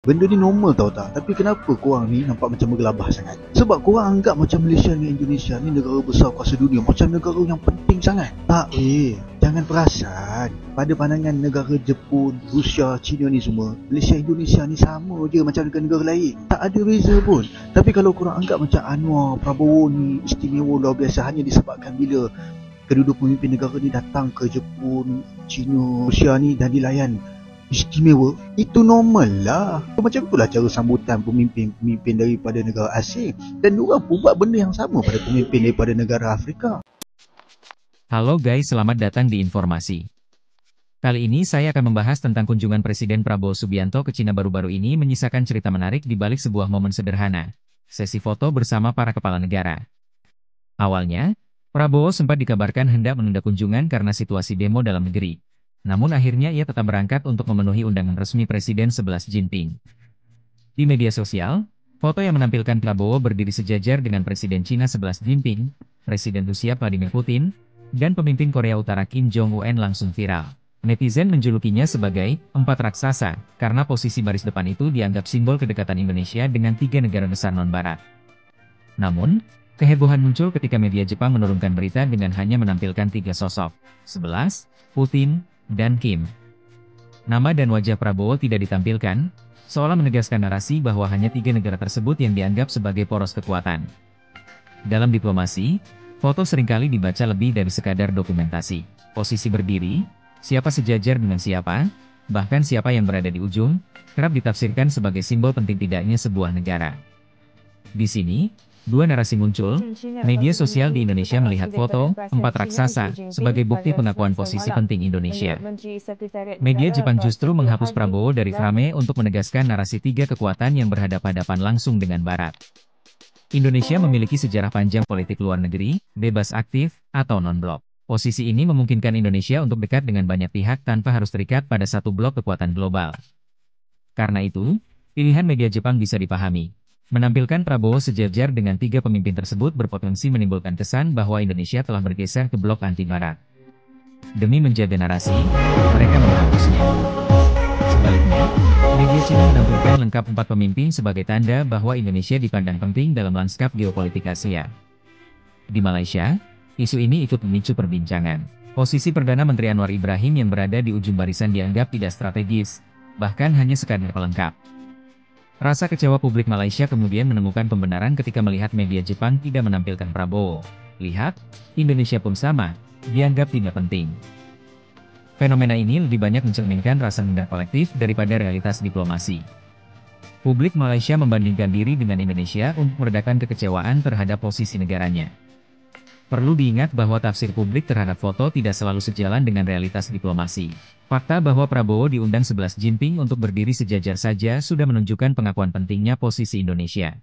Benda ni normal tau tak? Tapi kenapa korang ni nampak macam bergelabah sangat? Sebab korang anggap macam Malaysia dengan Indonesia ni negara besar kuasa dunia, macam negara yang penting sangat. Tak jangan perasan. Pada pandangan negara Jepun, Rusia, China ni semua, Malaysia, Indonesia ni sama je macam negara-negara lain. Tak ada beza pun. Tapi kalau korang anggap macam Anwar, Prabowo ni istimewa luar biasa hanya disebabkan bila kedua-dua pemimpin negara ni datang ke Jepun, China, Rusia ni dan dilayan istimewa, itu normal lah. Macam itulah cara sambutan pemimpin-pemimpin daripada negara asing, dan diorang pun buat benda yang sama pada pemimpin daripada negara Afrika. Halo guys, selamat datang di informasi. Kali ini saya akan membahas tentang kunjungan Presiden Prabowo Subianto ke Cina baru-baru ini menyisakan cerita menarik di balik sebuah momen sederhana, sesi foto bersama para kepala negara. Awalnya, Prabowo sempat dikabarkan hendak menunda kunjungan karena situasi demo dalam negeri. Namun akhirnya ia tetap berangkat untuk memenuhi undangan resmi Presiden 11 Jinping. Di media sosial, foto yang menampilkan Prabowo berdiri sejajar dengan Presiden Cina 11 Jinping, Presiden Rusia Vladimir Putin, dan pemimpin Korea Utara Kim Jong-un langsung viral. Netizen menjulukinya sebagai empat raksasa, karena posisi baris depan itu dianggap simbol kedekatan Indonesia dengan tiga negara besar non-barat. Namun, kehebohan muncul ketika media Jepang menurunkan berita dengan hanya menampilkan tiga sosok, 11, Putin, dan Kim. Nama dan wajah Prabowo tidak ditampilkan, seolah menegaskan narasi bahwa hanya tiga negara tersebut yang dianggap sebagai poros kekuatan. Dalam diplomasi, foto seringkali dibaca lebih dari sekadar dokumentasi. Posisi berdiri, siapa sejajar dengan siapa, bahkan siapa yang berada di ujung, kerap ditafsirkan sebagai simbol penting tidaknya sebuah negara. Di sini, dua narasi muncul. Media sosial di Indonesia melihat foto empat raksasa sebagai bukti pengakuan posisi penting Indonesia. Media Jepang justru menghapus Prabowo dari frame untuk menegaskan narasi tiga kekuatan yang berhadapan-hadapan langsung dengan Barat. Indonesia memiliki sejarah panjang politik luar negeri, bebas aktif, atau non-blok. Posisi ini memungkinkan Indonesia untuk dekat dengan banyak pihak tanpa harus terikat pada satu blok kekuatan global. Karena itu, pilihan media Jepang bisa dipahami. Menampilkan Prabowo sejajar dengan tiga pemimpin tersebut berpotensi menimbulkan kesan bahwa Indonesia telah bergeser ke blok anti-Barat. Demi menjaga narasi, mereka menghapusnya. Sebaliknya, media Cina menampilkan lengkap empat pemimpin sebagai tanda bahwa Indonesia dipandang penting dalam lanskap geopolitik Asia. Di Malaysia, isu ini ikut memicu perbincangan. Posisi Perdana Menteri Anwar Ibrahim yang berada di ujung barisan dianggap tidak strategis, bahkan hanya sekadar pelengkap. Rasa kecewa publik Malaysia kemudian menemukan pembenaran ketika melihat media Jepang tidak menampilkan Prabowo. Lihat, Indonesia pun sama, dianggap tidak penting. Fenomena ini lebih banyak mencerminkan rasa dendam kolektif daripada realitas diplomasi. Publik Malaysia membandingkan diri dengan Indonesia untuk meredakan kekecewaan terhadap posisi negaranya. Perlu diingat bahwa tafsir publik terhadap foto tidak selalu sejalan dengan realitas diplomasi. Fakta bahwa Prabowo diundang 11 Jinping untuk berdiri sejajar saja sudah menunjukkan pengakuan pentingnya posisi Indonesia.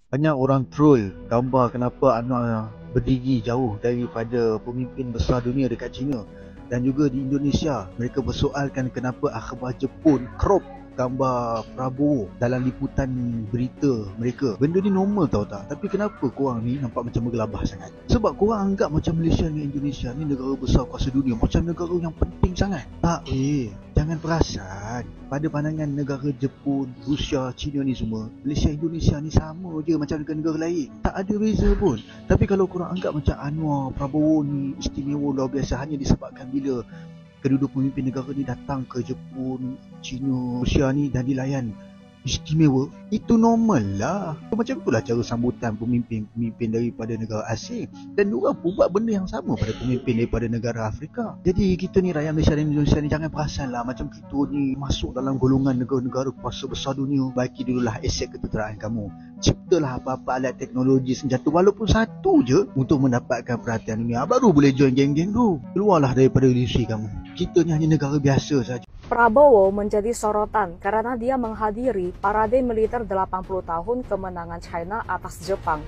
Banyak orang troll gambar kenapa Anwar berdiri jauh daripada pemimpin besar dunia dekat China, dan juga di Indonesia mereka bersoalkan kenapa akhbar Jepun crop gambar Prabowo dalam liputan berita mereka. Benda ni normal tau tak? Tapi kenapa korang ni nampak macam bergelabah sangat? Sebab korang anggap macam Malaysia dengan Indonesia ni negara besar kuasa dunia, macam negara yang penting sangat. Tak jangan perasan. Pada pandangan negara Jepun, Rusia, China ni semua, Malaysia, Indonesia ni sama je macam negara-negara lain. Tak ada beza pun. Tapi kalau korang anggap macam Anwar, Prabowo ni istimewa luar biasa hanya disebabkan bila kedua-dua pemimpin negara ni datang ke Jepun, China, Rusia ni dan dilayan istimewa, itu normal lah. Macam itulah cara sambutan pemimpin-pemimpin daripada negara asing, dan diorang pun buat benda yang sama pada pemimpin daripada negara Afrika. Jadi kita ni rakyat Malaysia dan Indonesia ni jangan perasan lah macam kita ni masuk dalam golongan negara-negara kuasa besar dunia. Baiki dululah aset ketenteraan kamu, ciptalah apa-apa alat teknologi senjata walaupun satu je untuk mendapatkan perhatian dunia, baru boleh join geng-geng tu. Keluarlah daripada industri kamu. Kita ni hanya negara biasa saja. Prabowo menjadi sorotan karena dia menghadiri parade militer 80 tahun kemenangan China atas Jepang,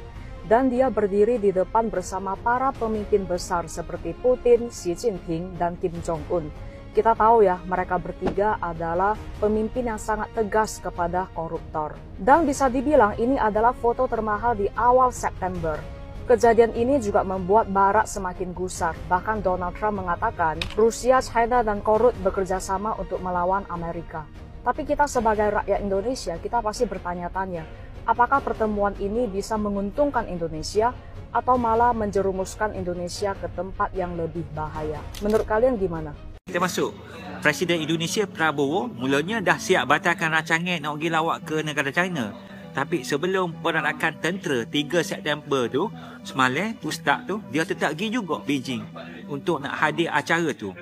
dan dia berdiri di depan bersama para pemimpin besar seperti Putin, Xi Jinping, dan Kim Jong-un. Kita tahu ya, mereka bertiga adalah pemimpin yang sangat tegas kepada koruptor. Dan bisa dibilang ini adalah foto termahal di awal September. Kejadian ini juga membuat Barat semakin gusar. Bahkan Donald Trump mengatakan Rusia, China, dan Korut bekerja sama untuk melawan Amerika. Tapi kita sebagai rakyat Indonesia, kita pasti bertanya-tanya, apakah pertemuan ini bisa menguntungkan Indonesia atau malah menjerumuskan Indonesia ke tempat yang lebih bahaya? Menurut kalian gimana? Kita masuk, Presiden Indonesia Prabowo mulanya dah siap batalkan rancangan nak pergi lawak ke negara China. Tapi sebelum penerakan tentera 3 September tu, semalam Ustaz tu, dia tetap pergi juga Beijing untuk nak hadir acara tu.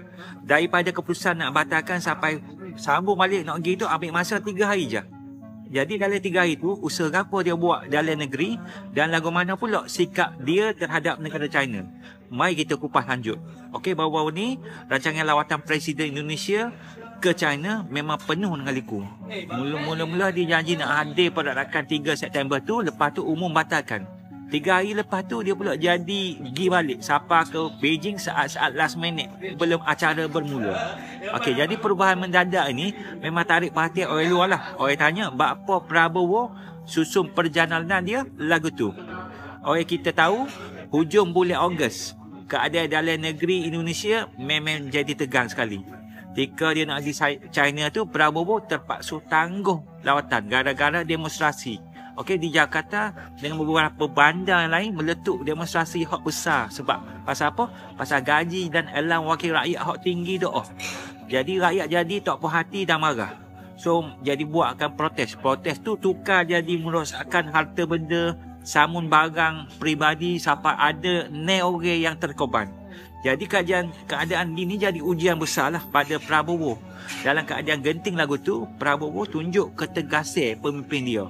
Daripada keputusan nak batalkan sampai sambung balik nak pergi tu ambil masa 3 hari je. Jadi dalam 3 hari tu, usaha apa dia buat dalam negeri dan lagu mana pula sikap dia terhadap negara China. Mari kita kupas lanjut. Okey, baru-baru ni rancangan lawatan Presiden Indonesia ke China memang penuh dengan liku. Mula-mula dia janji nak hadir pada rakan 3 September tu, lepas tu umum batalkan. 3 hari lepas tu dia pula jadi pergi balik sapa ke Beijing saat-saat last minute belum acara bermula. Okey, jadi perubahan mendadak ini memang tarik perhatian orang luar lah. Orang tanya, apa Prabowo susun perjalanan dia lagu tu? Orang kita tahu hujung bulan Ogos keadaan dalam negeri Indonesia memang jadi tegang sekali. Ketika dia nak pergi China tu, Prabowo terpaksa tangguh lawatan gara-gara demonstrasi. Okey, di Jakarta dengan beberapa bandar lain meletup demonstrasi hak besar. Sebab pasal apa? Pasal gaji dan elang wakil rakyat hak tinggi tu. Jadi rakyat jadi tak puas hati dan marah. So jadi buatkan protes. Protes tu tukar jadi merosakkan harta benda, samun barang peribadi sampai ada 9 orang yang terkorban. Jadi keadaan ini jadi ujian besarlah pada Prabowo. Dalam keadaan genting lagu tu, Prabowo tunjuk ketegasan pemimpin dia.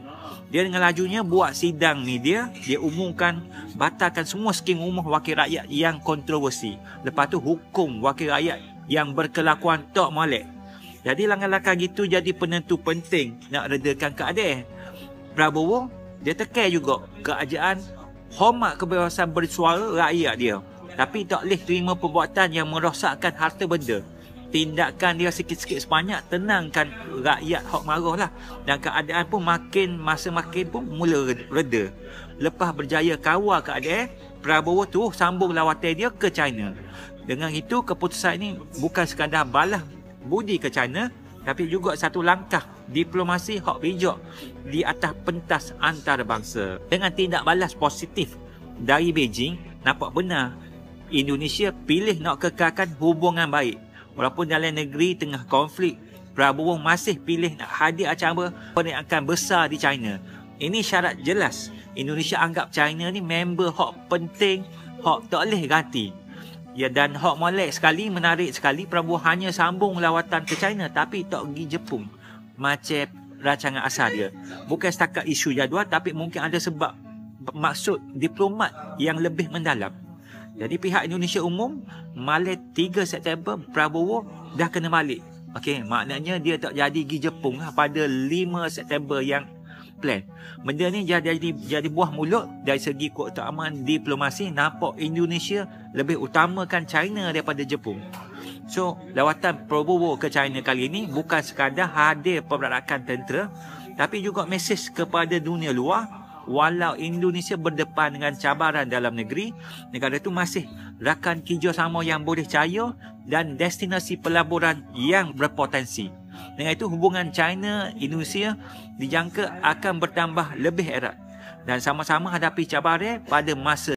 Dia dengan lajunya buat sidang media, dia umumkan batalkan semua skim rumah wakil rakyat yang kontroversi. Lepas tu hukum wakil rakyat yang berkelakuan tak molek. Jadi langkah-langkah gitu jadi penentu penting nak redakan keadaan. Prabowo dia tekan juga kerajaan hormat kebebasan bersuara rakyat dia. Tapi tak boleh terima perbuatan yang merosakkan harta benda. Tindakan dia sikit-sikit sebanyak tenangkan rakyat hak marah lah. Dan keadaan pun makin pun mula reda. Lepas berjaya kawal keadaan, Prabowo tu sambung lawatan dia ke China. Dengan itu keputusan ini bukan sekadar balas budi ke China, tapi juga satu langkah diplomasi hak bijak di atas pentas antarabangsa. Dengan tindak balas positif dari Beijing, nampak benar Indonesia pilih nak kekalkan hubungan baik. Walaupun dalam negeri tengah konflik, Prabowo masih pilih nak hadir acara perniagaan besar di China. Ini syarat jelas. Indonesia anggap China ni member hak penting, hak tak boleh ganti. Ya, dan hak molek sekali, menarik sekali, Prabowo hanya sambung lawatan ke China tapi tak pergi Jepun macam rancangan asal dia. Bukan setakat isu jadual, tapi mungkin ada sebab maksud diplomat yang lebih mendalam. Jadi pihak Indonesia umum malam 3 September Prabowo dah kena balik. Okey, maknanya dia tak jadi pergi Jepun lah pada 5 September yang plan. Benda ni jadi buah mulut dari segi keutamaan diplomasi. Nampak Indonesia lebih utamakan China daripada Jepun. So, lawatan Prabowo ke China kali ini bukan sekadar hadir pergerakan tentera, tapi juga mesej kepada dunia luar. Walau Indonesia berdepan dengan cabaran dalam negeri, negara itu masih rakan kerjasama yang boleh percaya dan destinasi pelaburan yang berpotensi. Dengan itu hubungan China-Indonesia dijangka akan bertambah lebih erat dan sama-sama hadapi cabaran pada masa